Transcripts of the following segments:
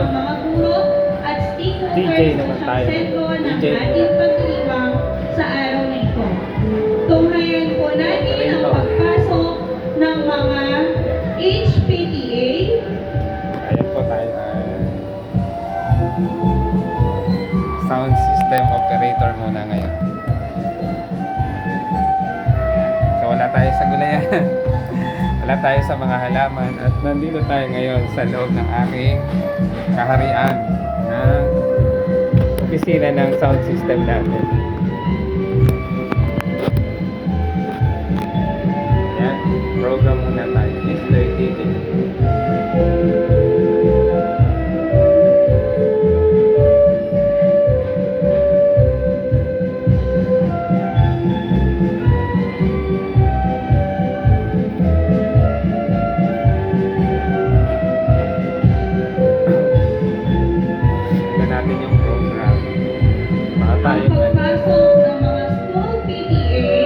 ng mga guro at DJ stakeholders naman sa tayo. sentro ng DJ ating pagdiriwang sa araw na ito. Tunghayan po natin ang pagpasok ng mga HPTA. Ayan po tayo. Sound system operator muna ngayon. So wala tayo sa gulayan. Wala tayo sa mga halaman. At nandito tayo ngayon sa loob ng aking kaharian ng opisina ng sound system natin. Ayan, program muna tayo. Mr. DJ. Tignan natin yung program. Baka Ang tayo pagpasok ng mga school PTA.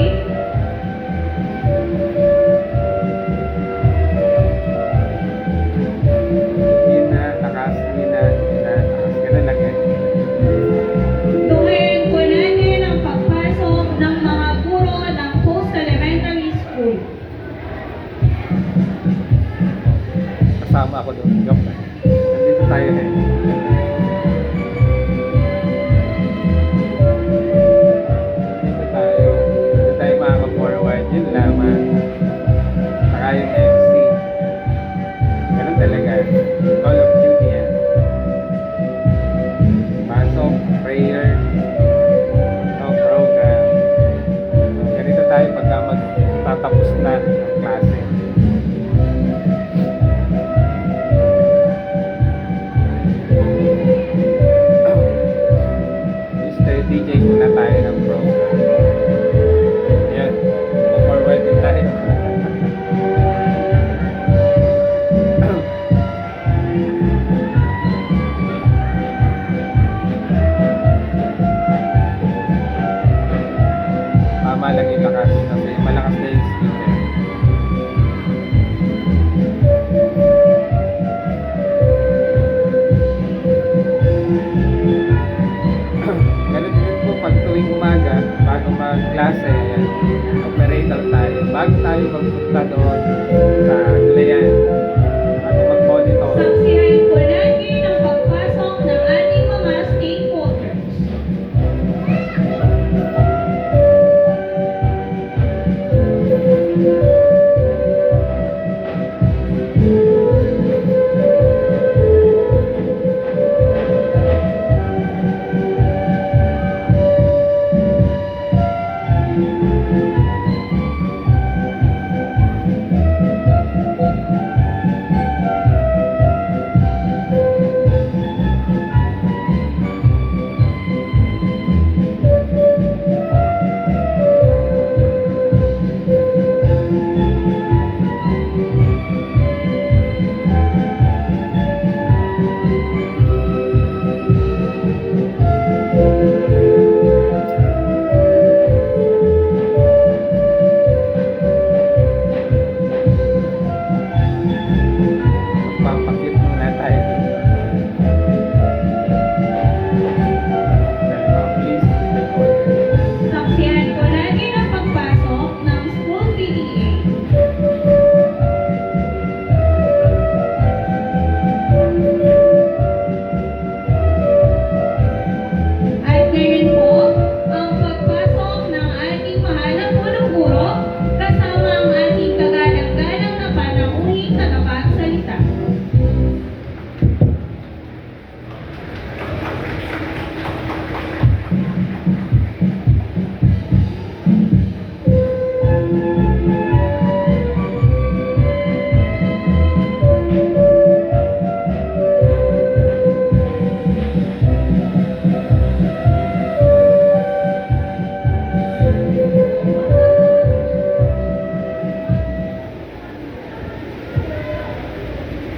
hina, lakas, hina, lakas. Ganun lang yan. Tunghayan po natin ang pagpasok ng mga guro ng post-elementary school. Kasama ako doon. Joke lang. Nandito tayo eh. Nandito tayo. Nandito tayo makaka-forward. Yun lamang. Saka yung MC. Ganun talaga. Call of Duty yan. Pasok, prayer, no program. Ganito tayo pagka magtatapos na ang klase. Mr. DJ muna tayo ng program. Yan. Forward din tayo. Tama lang yung lakas kasi malakas na yung speaker. Ganun din po pag tuwing umaga, bago mag-klase, yan, operator tayo. Bago tayo magpunta doon sa gulayan, bago mag-monitor. Saksihan po natin ang pagpasok ng ating mga stakeholders. Magpapakit muna tayo dito. Dahil mga police, stakeholders. Saksihan po natin ang pagpasok ng school PTA. At ngayon po, ang pagpasok ng ating mahalang punong guro kasama ang ating kagalang-galang na panauhing tagapagsalita.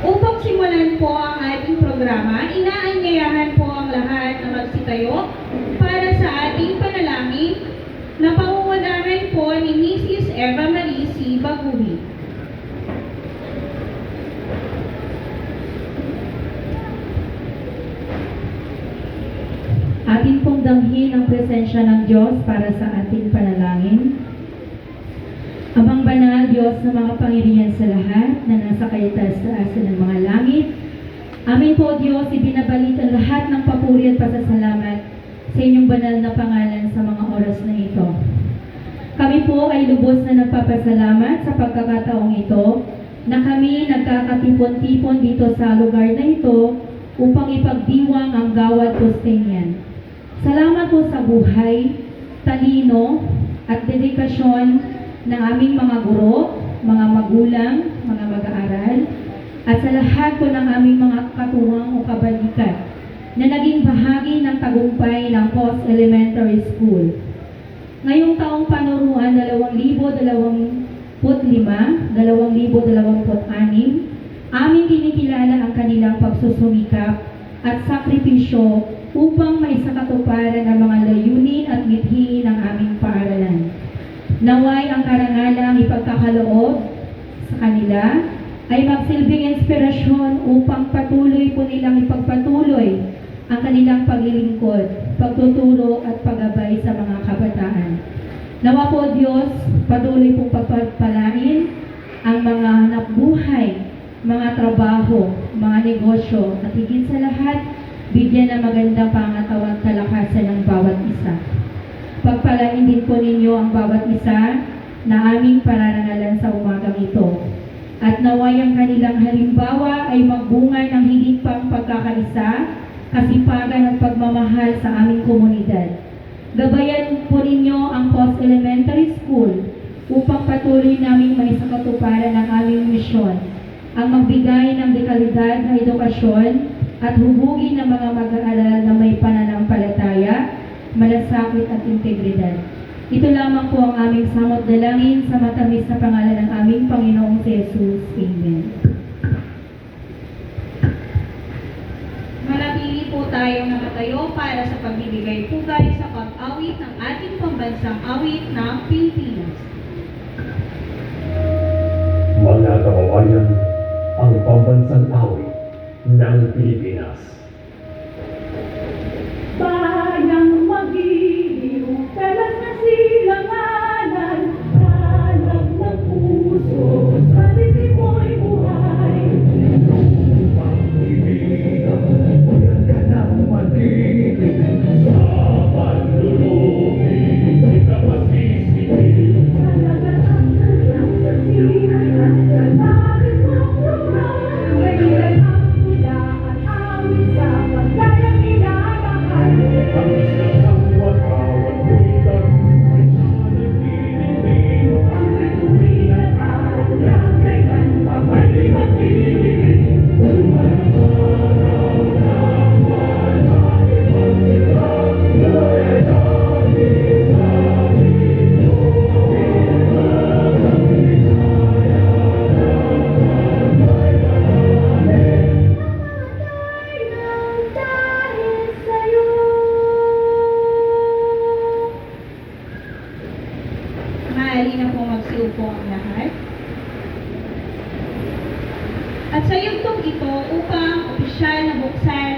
Upang simulan po ang ating programa, inaanyayahan po ang lahat na magsitayo para sa ating panalangin na pangungunahan po ni Mrs. Eva Marie C. Baguhi. Atin pong damhin ang presensya ng Diyos para sa ating panalangin. Amang banal, Diyos na mga Panginoon sa lahat na nasa kayataas-taasan ng mga langit, amin po, Diyos, ibinabalik ang lahat ng papuri at pasasalamat sa inyong banal na pangalan sa mga oras na ito. Kami po ay lubos na nagpapasalamat sa pagkakataong ito na kami nagkakatipon-tipon dito sa lugar na ito upang ipagdiwang ang Gawad Costeñan. Salamat po sa buhay, talino at dedikasyon ng aming mga guro, mga magulang, mga mag-aaral, at sa lahat po ng aming mga katuwang o kabalikat na naging bahagi ng tagumpay ng Post Elementary School. Ngayong taong panuruan 2025, 2026, aming kinikilala ang kanilang pagsusumikap at sakripisyo upang maisakatuparan ang mga layunin at mithiin ng aming paaralan. Naway ang karangalang ipagkakaloob sa kanila ay magsilbing inspirasyon upang patuloy po nilang ipagpatuloy ang kanilang paglilingkod, pagtuturo at paggabay sa mga kabataan. Nawa po Diyos, patuloy pong pagpapalain ang mga hanap buhay, mga trabaho, mga negosyo, at higit sa lahat, bigyan ng magandang pangatawang kalakasan ng bawat isa. Pagpalain din po ninyo ang bawat isa na aming pararangalan sa umagang ito. At naway ang kanilang halimbawa ay magbunga ng higit pang pagkakaisa, kasipagan at pagmamahal sa aming komunidad. Gabayan po ninyo ang Post Elementary School upang patuloy naming maisakatuparan ang aming misyon, ang magbigay ng dekalidad na edukasyon at hubugin ng mga mag-aaral na may pananampalataya, malasakit at integridad. Ito lamang po ang aming samot dalangin sa matamis na pangalan ng aming Panginoong si Jesus. Amen. Manatili po tayong nakatayo para sa pagbibigay pugay sa pag-awit ng ating pambansang awit ng Pilipinas. Mga kababayan, ang pambansang awit ng Pilipinas. Bayang magiliw, kalas na silanganan, hanap ng puso, sa lipi mo'y buhay. Lupang ibigan, huwag ka nang mag-ibig. Sa panlulubi, di ka masisipil. Sa lagaan ng sasihan, sa langit mong lumaw, may ilang tula at awit sa pagdayang inamahal. Ang isang watawat buwitan, ay nanaginitin. Ang bituin at araw ng kailan pa may mag-ibig. Maaari na po magsiupo ang lahat. At sa yugtong ito, upang opisyal na buksan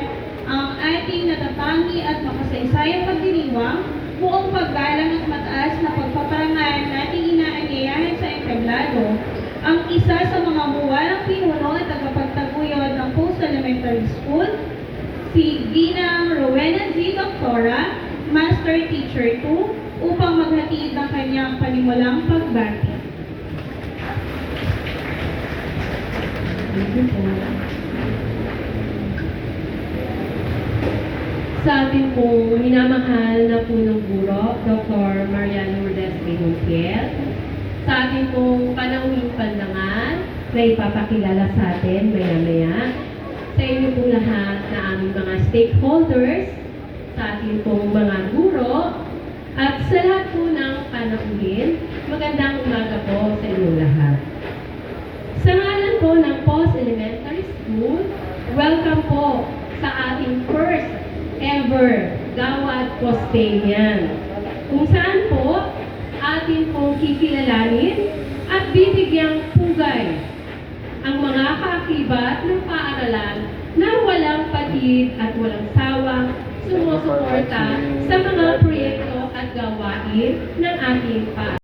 ang ating natatangi at makasaysayang pagdiriwang, buong paggalang at mataas na pagpaparangal nating inaanyayahan sa entablado, ang isa sa mga muwalang pinuno at tagapagtaguyod ng Post Elementary School, si Ginang Rowena Z. Doctora, Master Teacher 2, upang maghatid ng kanyang panimulang pagbati. Sa ating pong minamahal na punong guro, Dr. Maria Lourdes Benonquiel, sa ating pong panauhing pandangan na ipapakilala sa atin maya-maya, sa inyo pong lahat na aming mga stakeholders, sa ating pong mga guro, at sa lahat po ng panauhin, magandang umaga po sa inyong lahat. Sa ngalan po ng Post Elementary School, welcome po sa ating first ever Gawad Costeñan, kung saan po atin pong kikilalanin at bibigyang pugay ang mga kaakibat ng paaralan na walang patid at walang sawang sumusuporta sa mga proyekto at gawain ng ating paaralan.